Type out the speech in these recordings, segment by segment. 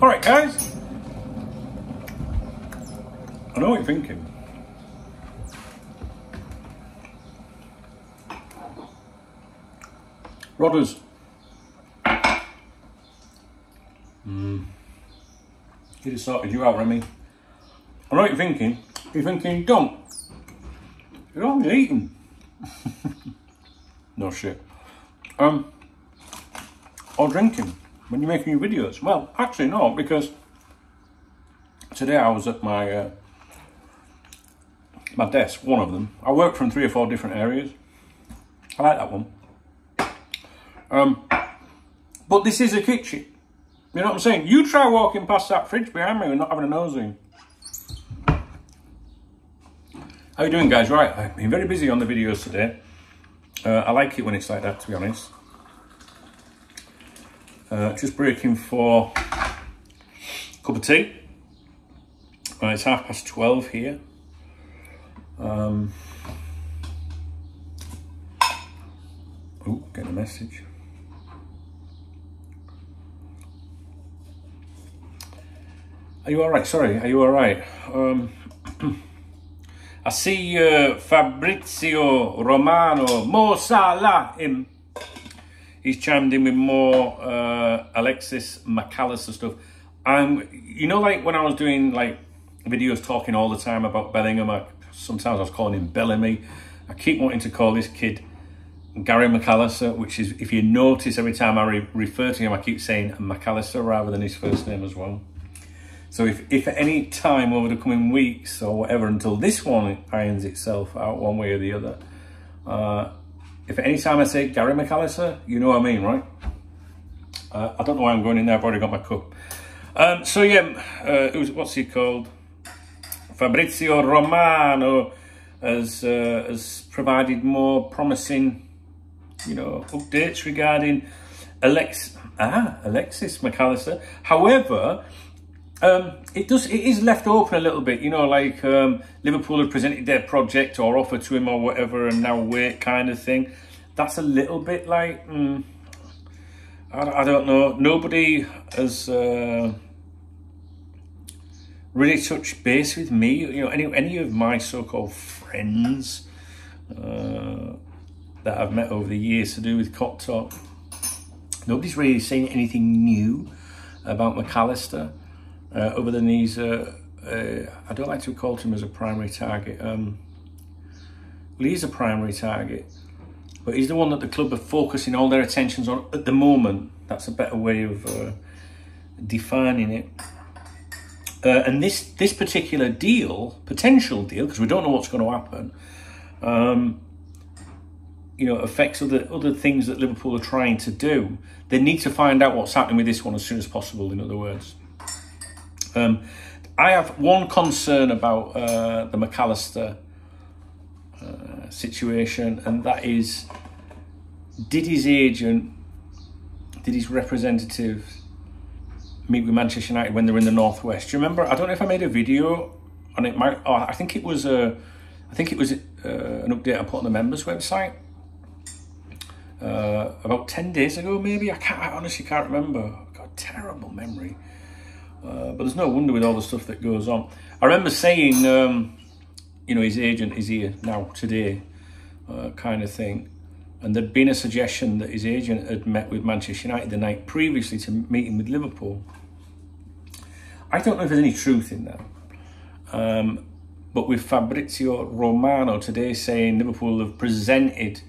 Alright guys, I know what you're thinking. Rodders. He just sorted you out, Remy. I know what you're thinking. You're thinking, don't. You're only eating. No shit. Or drinking when you're making your videos. Well, actually no, because today I was at my my desk, one of them. I work from 3 or 4 different areas. I like that one. But this is a kitchen. You know what I'm saying? You try walking past that fridge behind me and not having a nosy. How you doing, guys? Right, I've been very busy on the videos today. I like it when it's like that, to be honest. Just breaking for a cup of tea. It's 12:30 here. Oh, getting a message. Are you all right? Sorry, are you all right? I see Fabrizio Romano, Mo Salah in. He's chimed in with more Alexis McAllister stuff. You know, like when I was doing like videos talking all the time about Bellingham, sometimes I was calling him Bellamy. I keep wanting to call this kid Gary McAllister, which is, if you notice, every time I refer to him, I keep saying McAllister rather than his first name as well. So if at any time over the coming weeks or whatever, until this one irons itself out one way or the other, if at any time I say Gary McAllister, you know what I mean, right? I don't know why I'm going in there, I've already got my cup. So yeah, what's he called? Fabrizio Romano has provided more promising, you know, updates regarding Alexis McAllister. However, it is left open a little bit, you know, like Liverpool have presented their project or offered to him or whatever, and now wait kind of thing. That's a little bit like, I don't know. Nobody has really touched base with me. You know, any of my so-called friends that I've met over the years to do with Cop Talk. Nobody's really saying anything new about McAllister. Other than he's, I don't like to call him as a primary target. Well, he's a primary target, but he's the one that the club are focusing all their attentions on at the moment. That's a better way of defining it. And this particular deal, potential deal, because we don't know what's going to happen, you know, affects other things that Liverpool are trying to do. They need to find out what's happening with this one as soon as possible, in other words. I have one concern about the McAllister situation, and that is, did his agent, did his representative meet with Manchester United when they were in the Northwest? Do you remember? I don't know if I made a video on it. I think it was an update I put on the members website about 10 days ago, maybe. I honestly can't remember. I've got a terrible memory. But there's no wonder with all the stuff that goes on. I remember saying, you know, his agent is here now, today, kind of thing. And there'd been a suggestion that his agent had met with Manchester United the night previously to meeting with Liverpool. I don't know if there's any truth in that. But with Fabrizio Romano today saying Liverpool have presented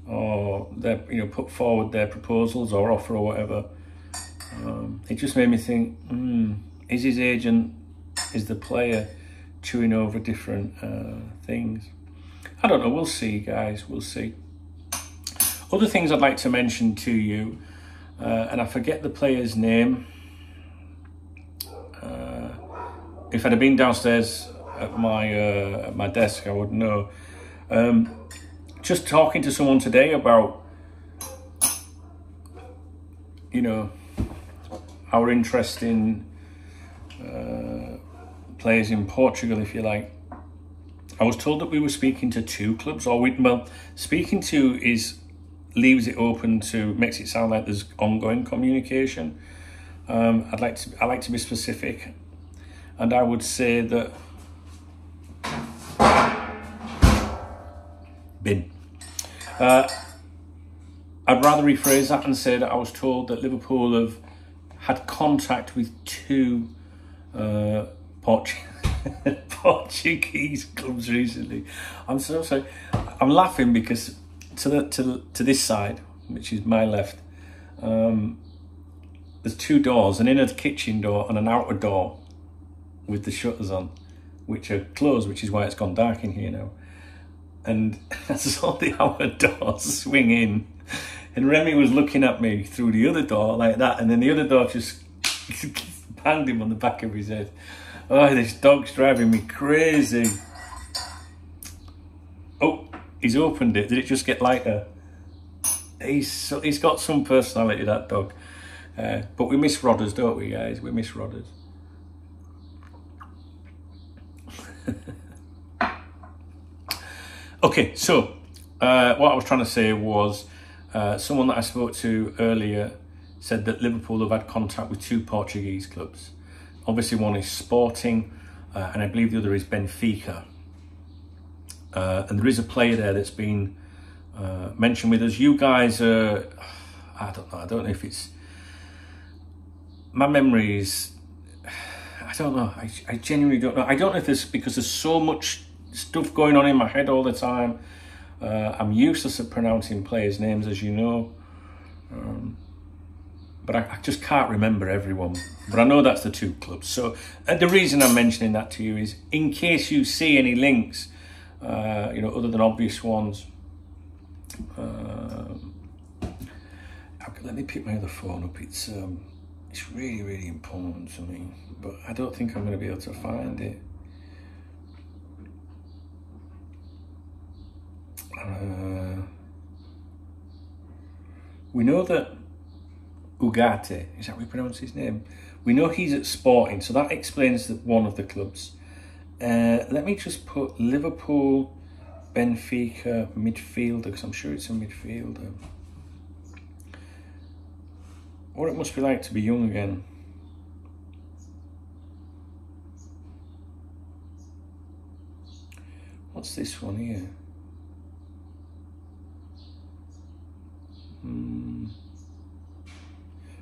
or put forward their proposals or offer or whatever, it just made me think, is his agent, is the player chewing over different things? I don't know, we'll see, guys, we'll see. Other things I'd like to mention to you, and I forget the player's name. If I'd have been downstairs at my desk, I would know. Just talking to someone today about, you know, our interest in players in Portugal, if you like. I was told that we were speaking to 2 clubs, or well, speaking to leaves it open to, makes it sound like there's ongoing communication. I like to be specific, and I would say that bin. I'd rather rephrase that and say that I was told that Liverpool have had contact with 2 Portuguese clubs recently. I'm so sorry. I'm laughing because to this side, which is my left, there's 2 doors, an inner kitchen door and an outer door with the shutters on, which are closed, which is why it's gone dark in here now. And I saw the outer doors swing in, and Remy was looking at me through the other door like that, and then the other door just banged him on the back of his head. Oh, this dog's driving me crazy. Oh, he's opened it. Did it just get lighter? He's got some personality, that dog. But we miss Rodders, don't we, guys? We miss Rodders. Okay, so what I was trying to say was someone that I spoke to earlier said that Liverpool have had contact with 2 Portuguese clubs. Obviously, one is Sporting, and I believe the other is Benfica. And there is a player there that's been mentioned with us. You guys are, I don't know if it's, my memory is, I don't know, I genuinely don't know. I don't know if it's because there's so much stuff going on in my head all the time. I'm useless at pronouncing players' names, as you know. But I just can't remember everyone. But I know that's the 2 clubs. So the reason I'm mentioning that to you is in case you see any links, you know, other than obvious ones. Let me pick my other phone up. It's really, really important to me. But I don't think I'm going to be able to find it. We know that Ugarte, is that how we pronounce his name? We know he's at Sporting, so that explains that one of the clubs. Let me just put Liverpool, Benfica, midfielder, because I'm sure it's a midfielder. What it must be like to be young again. What's this one here?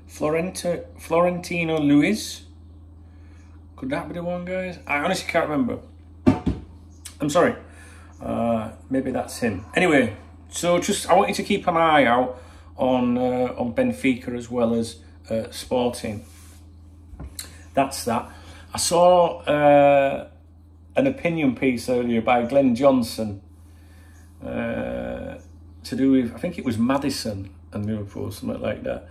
Florentino Luis. Could that be the one, guys? I honestly can't remember. I'm sorry. Maybe that's him. Anyway, so I want you to keep an eye out on Benfica as well as Sporting. That's that. I saw an opinion piece earlier by Glenn Johnson to do with, I think it was Maddison and Liverpool, something like that.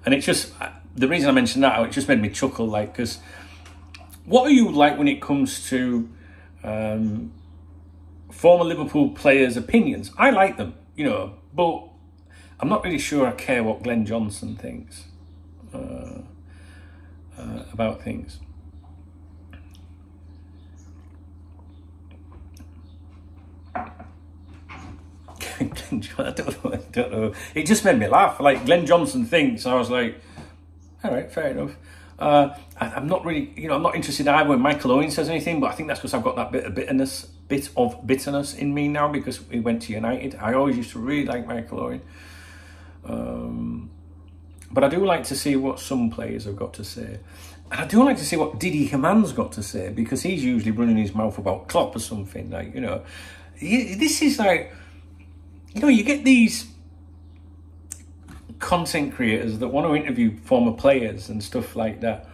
And it's just, the reason I mentioned that, it just made me chuckle, like, because what are you like when it comes to former Liverpool players' opinions? I like them, you know, but I'm not really sure I care what Glenn Johnson thinks about things. I don't know. It just made me laugh. Like, Glenn Johnson thinks. I was like, all right, fair enough. I'm not really, you know, I'm not interested either when Michael Owen says anything, but I think that's because I've got that bit of bitterness in me now because we went to United. I always used to really like Michael Owen. But I do like to see what some players have got to say. And I do like to see what Didi Haman's got to say, because he's usually running his mouth about Klopp or something. Like, you know, this is like, you know, you get these content creators that want to interview former players and stuff like that,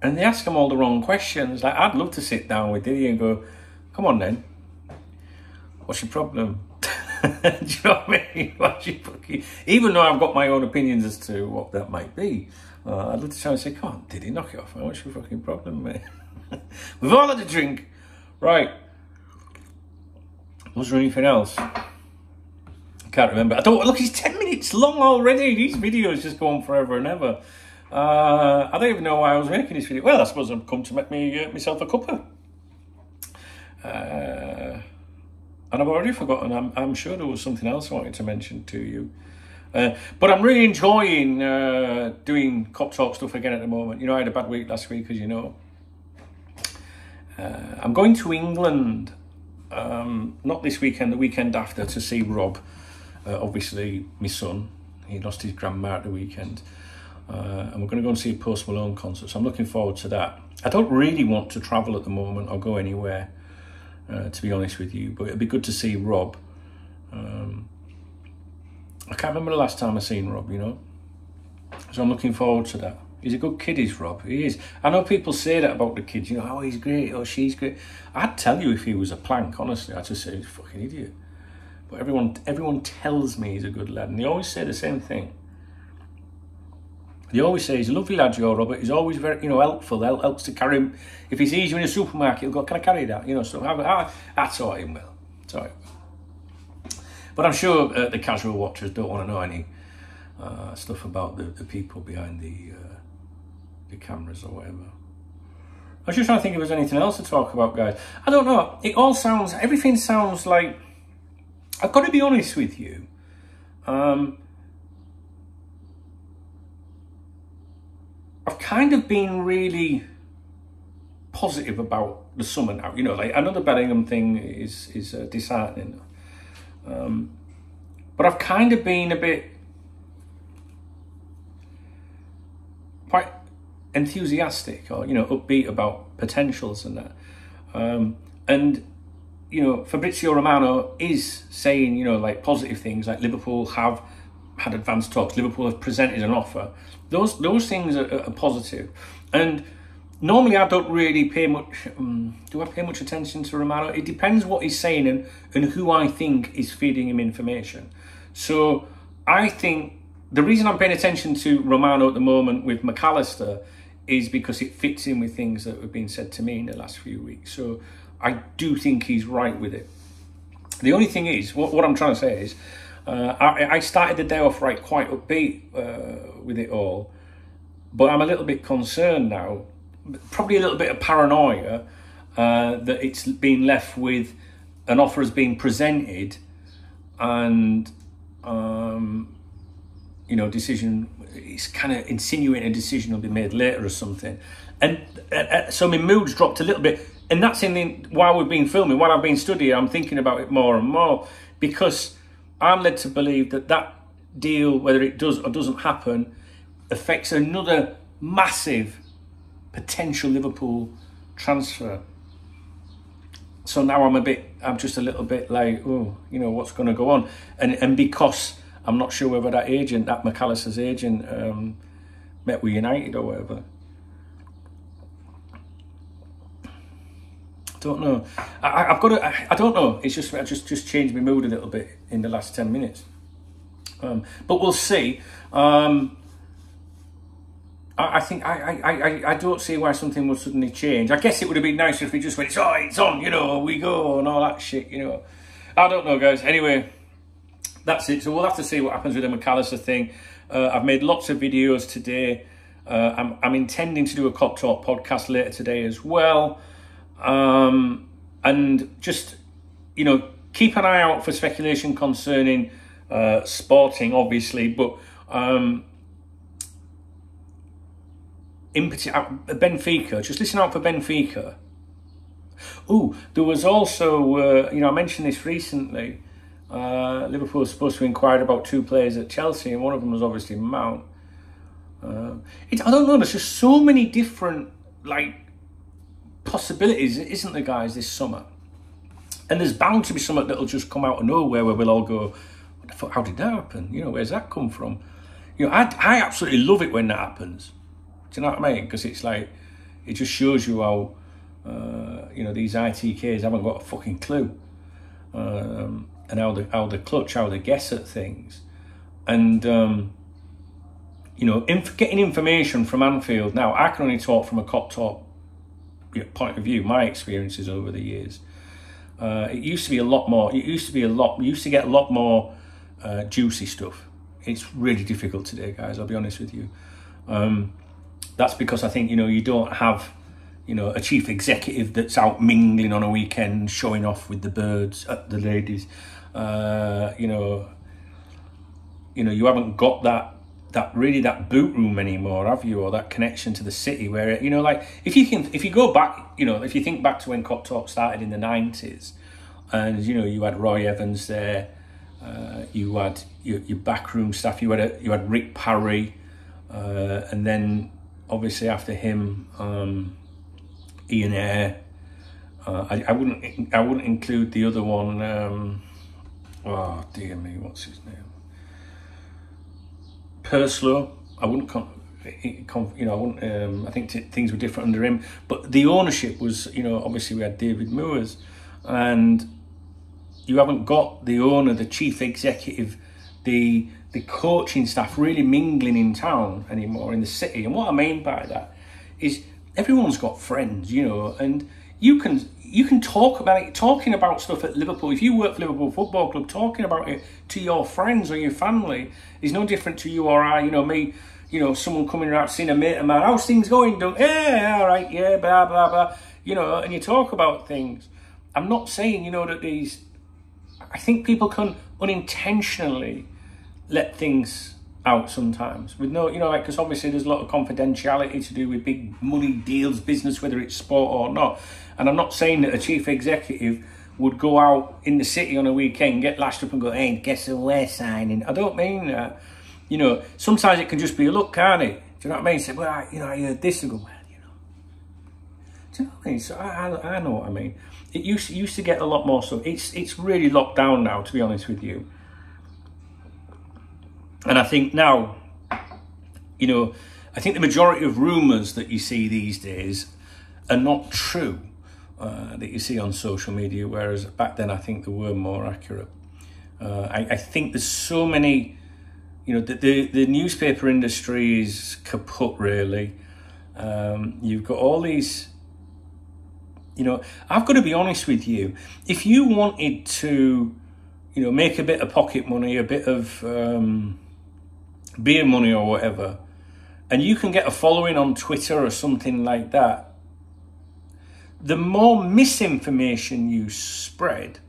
and they ask them all the wrong questions. Like, I'd love to sit down with Didi and go, come on then, what's your problem? Do you know what I mean? What's your fucking... Even though I've got my own opinions as to what that might be, I'd love to try and say, come on, Didi, knock it off, man. What's your fucking problem, mate? We've all had a drink. Right. Was there anything else? Can't remember. I don't look. It's 10 minutes long already. These videos just go on forever and ever. I don't even know why I was making this video. Well, I suppose I've come to make me myself a cuppa. And I've already forgotten. I'm sure there was something else I wanted to mention to you. But I'm really enjoying doing Cop Talk stuff again at the moment. You know, I had a bad week last week, as you know. I'm going to England, not this weekend, the weekend after, to see Rob. Obviously, my son, he lost his grandma at the weekend. And we're going to go and see a Post Malone concert, so I'm looking forward to that. I don't really want to travel at the moment or go anywhere, to be honest with you, but it'd be good to see Rob. I can't remember the last time I seen Rob, you know, so I'm looking forward to that. He's a good kid, is Rob. He is. I know people say that about the kids, you know, oh, he's great, oh, she's great. I'd tell you if he was a plank, honestly. I'd just say he's a fucking idiot. But everyone tells me he's a good lad, and they always say the same thing. They always say he's a lovely lad, Joe Robert. He's always very, you know, helpful. Helps to carry him. If he sees you in a supermarket, he'll go, "Can I carry that?" You know, so I sort him well. Sorry, but I'm sure the casual watchers don't want to know any stuff about the people behind the cameras or whatever. I was just trying to think if there's anything else to talk about, guys. I don't know. Everything sounds like. I've got to be honest with you. I've kind of been really positive about the summer now. You know, like another Bellingham thing is disheartening. But I've kind of been a bit quite enthusiastic or, you know, upbeat about potentials and that. And, you know, Fabrizio Romano is saying, you know, like positive things, like Liverpool have had advanced talks, Liverpool have presented an offer. Those things are positive. And normally I don't really pay much, do I pay much attention to Romano? It depends what he's saying and who I think is feeding him information. So I think the reason I'm paying attention to Romano at the moment with McAllister is because it fits in with things that have been said to me in the last few weeks. So I do think he's right with it. The only thing is, what I'm trying to say is, I started the day off quite upbeat with it all, but I'm a little bit concerned now, probably a little bit of paranoia that it's been left with an offer has been presented and, you know, decision, it's kind of insinuating a decision will be made later or something. And so my mood's dropped a little bit. And that's while we've been filming, while I've been studying, I'm thinking about it more and more because I'm led to believe that deal, whether it does or doesn't happen, affects another massive potential Liverpool transfer. So now I'm just a little bit like, oh, you know, what's going to go on? And because I'm not sure whether that McAllister's agent, met with United or whatever. Don't know. I don't know. It's just I just changed my mood a little bit in the last 10 minutes. But we'll see. I think I don't see why something would suddenly change. I guess it would have been nicer if we just went, it's on, you know, we go and all that shit, you know. I don't know, guys. Anyway, that's it. So we'll have to see what happens with the McAllister thing. I've made lots of videos today. I'm intending to do a Cop Talk podcast later today as well. And just, you know, keep an eye out for speculation concerning Sporting, obviously, but in particular, Benfica, just listen out for Benfica. Oh, there was also, you know, I mentioned this recently, Liverpool was supposed to inquire about 2 players at Chelsea, and one of them was obviously Mount. I don't know, there's just so many different, like, possibilities, isn't there, guys, this summer? And there's bound to be something that'll just come out of nowhere where we'll all go, what the fuck, how did that happen? You know, where's that come from? You know, I absolutely love it when that happens. Do you know what I mean? Because it's like, it just shows you how, you know, these ITKs haven't got a fucking clue. And how they guess at things. And, you know, getting information from Anfield. Now, I can only talk from a Cop Talk point of view, my experiences over the years. It used to be a lot more, we used to get a lot more juicy stuff. It's really difficult today, guys, I'll be honest with you. That's because I think, you know, you don't have, you know, a chief executive that's out mingling on a weekend, showing off with the birds, the ladies. You know, you know, you haven't got that boot room anymore, have you? Or that connection to the city where, you know, like if you go back, you know, if you think back to when Cop Talk started in the 90s, and you know, you had Roy Evans there, you had your backroom staff, you had Rick Parry, and then obviously after him, Ian Eyre. I wouldn't include the other one. Oh dear me, what's his name? Perslow. I wouldn't. You know, I wouldn't. I think things were different under him, but the ownership was. You know, obviously we had David Moores, and you haven't got the owner, the chief executive, the coaching staff really mingling in town anymore in the city. And what I mean by that is everyone's got friends, you know, and you can talk about it, talking about stuff at Liverpool. If you work for Liverpool Football Club, talking about it to your friends or your family is no different to you or I, you know, me, you know, someone coming around, seeing a mate of mine, how's things going? Yeah, all right, yeah, blah, blah, blah, you know, and you talk about things. I'm not saying, you know, that I think people can unintentionally let things out sometimes with no, you know, like, because obviously there's a lot of confidentiality to do with big money deals, business, whether it's sport or not. And I'm not saying that a chief executive would go out in the city on a weekend, get lashed up and go, hey, guess who we're signing? I don't mean that. You know, sometimes it can just be a look, can't it? Do you know what I mean? Say, well, you know, I heard this and go, well, you know. Do you know what I mean? So I know what I mean. It used to get a lot more stuff. It's really locked down now, to be honest with you. And I think now, you know, I think the majority of rumours that you see these days are not true, that you see on social media, whereas back then I think they were more accurate. I think there's so many, you know, the newspaper industry is kaput, really. You've got all these, you know, I've got to be honest with you, if you wanted to, you know, make a bit of pocket money, a bit of beer money or whatever, and you can get a following on Twitter or something like that, the more misinformation you spread,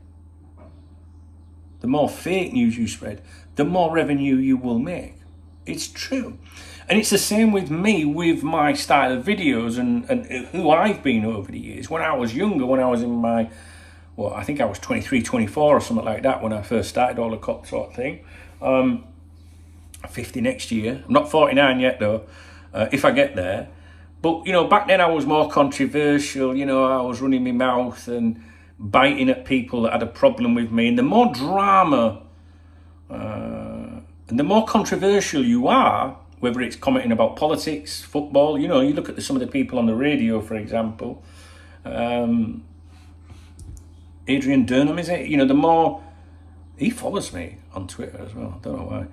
the more fake news you spread, the more revenue you will make. It's true. And it's the same with me, with my style of videos and who I've been over the years. When I was younger, when I was in my, well, I think I was 23, 24 or something like that when I first started all the Cop Talk thing. 50 next year. I'm not 49 yet though, if I get there. But, you know, back then I was more controversial, you know, I was running my mouth and biting at people that had a problem with me. And the more drama and the more controversial you are, whether it's commenting about politics, football, you know, you look at some of the people on the radio, for example, Adrian Durham, is it? You know, the more, he follows me on Twitter as well, I don't know why.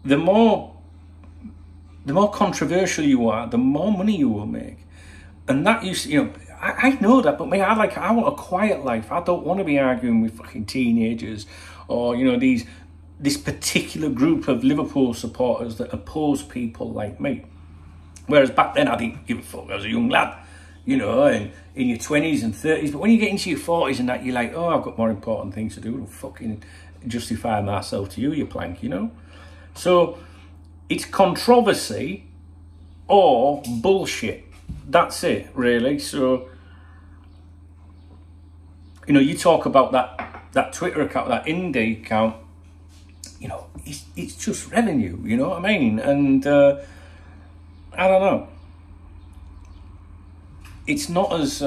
The more controversial you are, the more money you will make. And that used to, you know, I know that, but I want a quiet life. I don't want to be arguing with fucking teenagers or, you know, this particular group of Liverpool supporters that oppose people like me. Whereas back then I didn't give a fuck. I was a young lad, you know, and in your 20s and 30s. But when you get into your 40s and that, you're like, oh, I've got more important things to do than fucking justify myself to you plank, you know. So it's controversy or bullshit. That's it, really. So, you know, you talk about that Twitter account, that indie account, you know, it's just revenue, you know what I mean? And I don't know. It's not as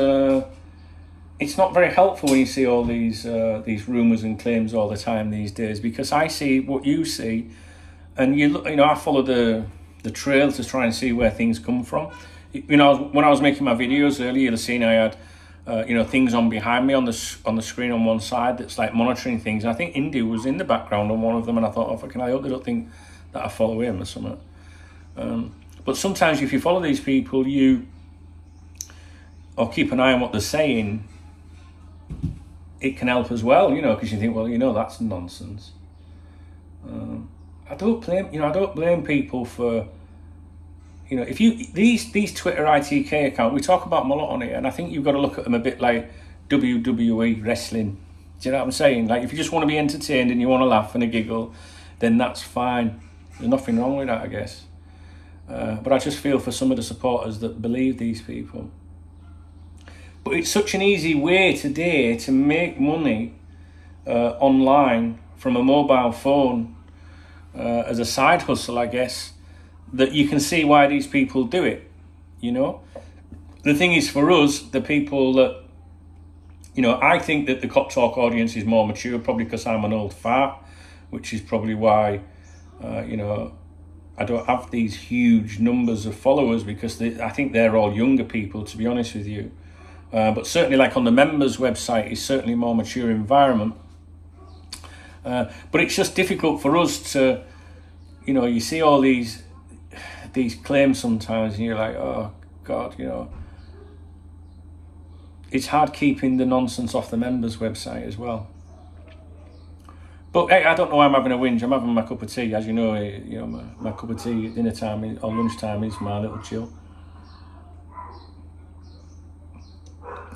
it's not very helpful when you see all these rumours and claims all the time these days, because I see what you see, and you look, you know, I follow the trail to try and see where things come from. You know, when I was making my videos earlier, you'll have seen I had you know, things on behind me on the screen on one side that's like monitoring things. And I think Indy was in the background on one of them, and I thought, oh, fucking, I hope they don't think that I follow him or something. But sometimes if you follow these people, or keep an eye on what they're saying, it can help as well, you know, because you think, well, you know, that's nonsense. I don't blame people for, you know, if you, these Twitter ITK accounts, we talk about them a lot on it, and I think you've got to look at them a bit like WWE wrestling. Do you know what I'm saying? Like, if you just want to be entertained and you want to laugh and a giggle, then that's fine. There's nothing wrong with that, I guess. But I just feel for some of the supporters that believe these people. But it's such an easy way today to make money online from a mobile phone as a side hustle, I guess, that you can see why these people do it, you know. The thing is, for us, the people that, you know, I think that the Cop Talk audience is more mature, probably because I'm an old fart, which is probably why, you know, I don't have these huge numbers of followers, because I think they're all younger people, to be honest with you. But certainly, like on the members website, it's certainly a more mature environment. But it's just difficult for us to, you know, you see all these claims sometimes and you're like, oh God, you know. It's hard keeping the nonsense off the members website as well. But hey, I don't know why I'm having a whinge. I'm having my cup of tea. As you know, my cup of tea at dinner time or lunchtime is my little chill.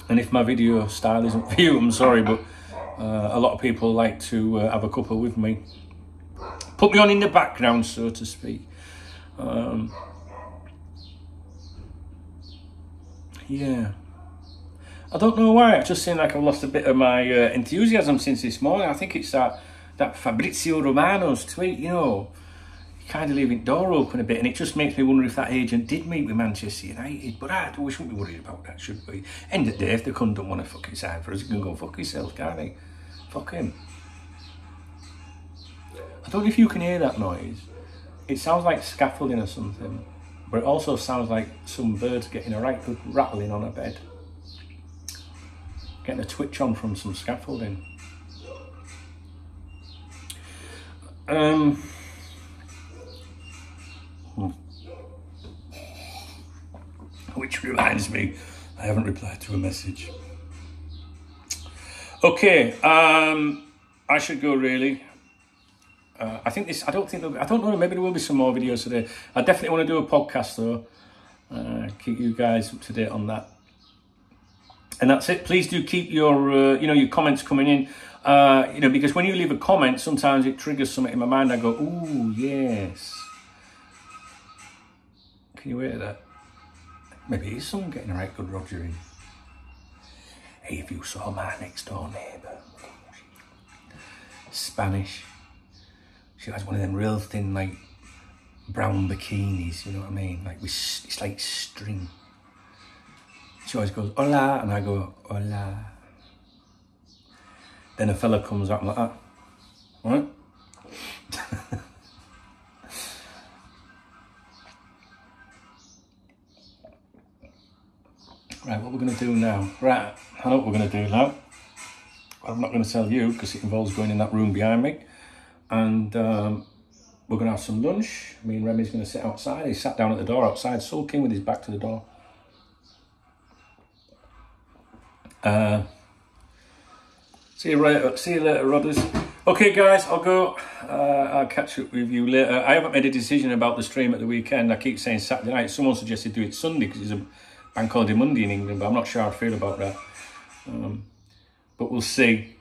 And if my video style isn't for you, I'm sorry, but a lot of people like to have a cuppa with me. Put me on in the background, so to speak. Yeah. I don't know why. I've just seemed like I've lost a bit of my enthusiasm since this morning. I think it's that Fabrizio Romano's tweet, you know. Kind of leaving the door open a bit, and it just makes me wonder if that agent did meet with Manchester United. But we shouldn't be worried about that, should we? End of the day, if the cunt don't want to fuck his side for us, he can go fuck himself, can't he? Fuck him. I don't know if you can hear that noise. It sounds like scaffolding or something, but it also sounds like some birds getting a right good rattling on a bed. Getting a twitch on from some scaffolding. Which reminds me, I haven't replied to a message. Okay, I should go really. I don't know, maybe there will be some more videos today. I definitely want to do a podcast though. Keep you guys up to date on that. And that's it. Please do keep your, your comments coming in. Because when you leave a comment, sometimes it triggers something in my mind. I go, ooh, yes. Can you hear that? Maybe it's someone getting a right good Roger in. Hey, if you saw my next door neighbour, Spanish, she has one of them real thin, like, brown bikinis, you know what I mean? Like, it's like string. She always goes, hola, and I go, hola. Then a fella comes up, I'm like that. Right? Right, what we're going to do now? Right, I know what we're going to do now. I'm not going to tell you because it involves going in that room behind me. And we're going to have some lunch. Me and Remy's going to sit outside. He sat down at the door outside, sulking with his back to the door. See you later, Rodders. Okay, guys, I'll go. I'll catch up with you later. I haven't made a decision about the stream at the weekend. I keep saying Saturday night. Someone suggested do it Sunday because it's a bank holiday Monday in England, but I'm not sure how I feel about that. But we'll see.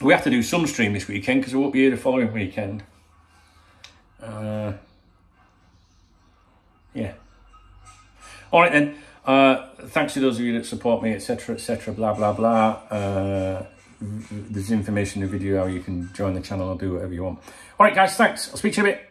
We have to do some stream this weekend because we won't be here the following weekend. Yeah. All right then. Thanks to those of you that support me, etc., blah, blah, blah. There's information in the video how you can join the channel or do whatever you want. All right, guys, thanks. I'll speak to you in a bit.